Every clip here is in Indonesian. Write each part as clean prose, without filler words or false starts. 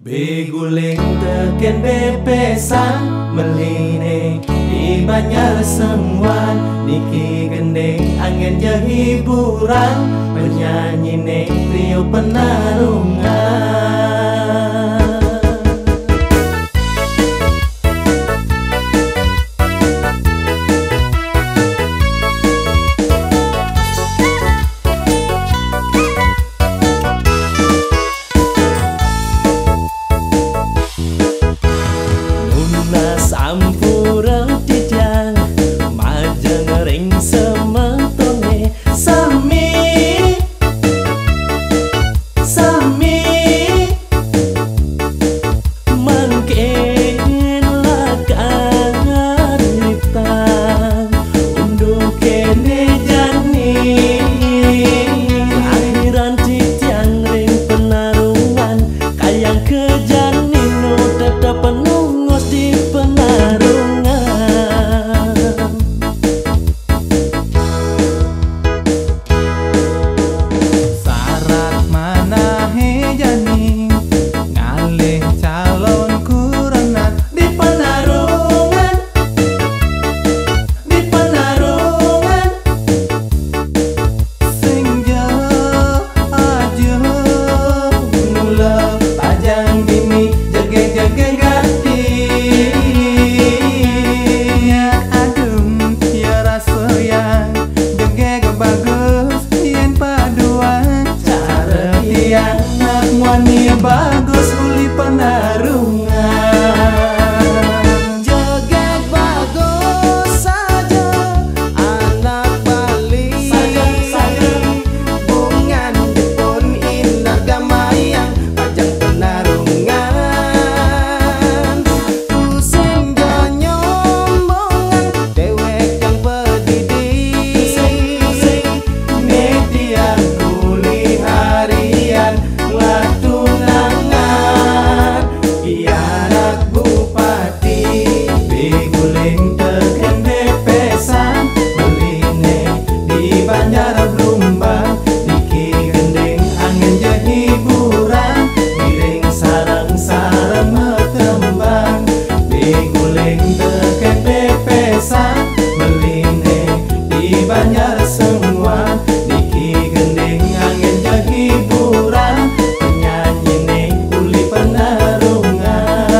Beguling teken bepesan meline di banyak semua niki gendeng angin je hiburan penyanyi ne trio penarungan. Sampura tijang majeng ring semetone sami mangken lakaritan unduk kene jani akhiran tijang ring penarungan kayang kejani no tetap penungos di bagus uli penarungan joget bagus saja anak Bali saja bungan Jepun indah gamayang pajang penarungan pusing ganyomongan dewek yang berdidi media kuli harian banyak semua niki gendeng angin je hiburan penyanyi ne uli penarungan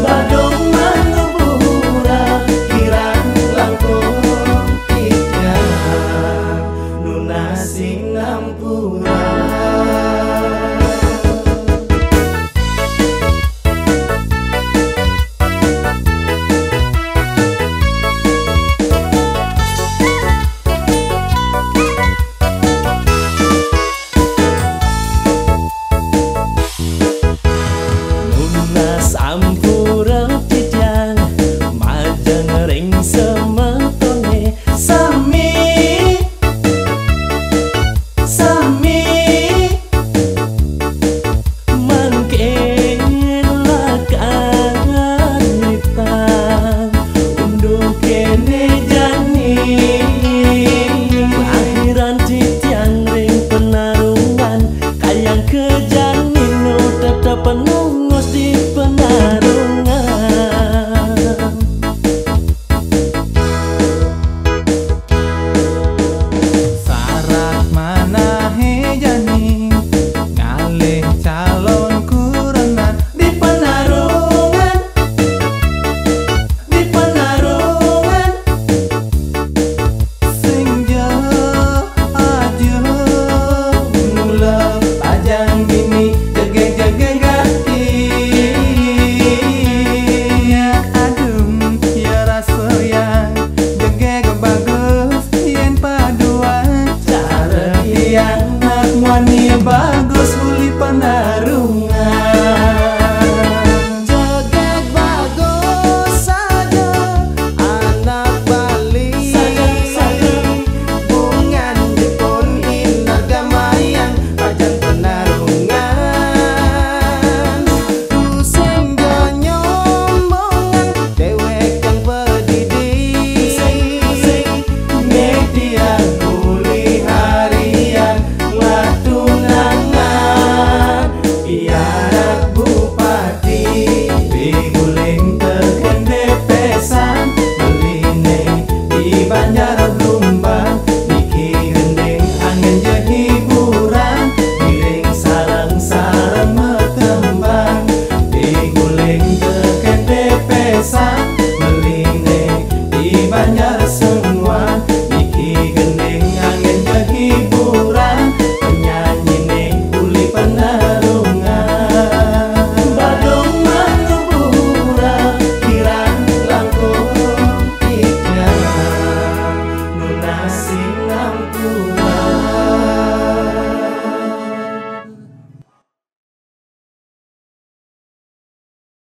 badung manubura kirang langkung tijang nunasing nampura. Sampura tijang majeng ring semetone sami mangken lakaritan unduk kene jani akhiran tijang ring penarungan kayang kejani no tetep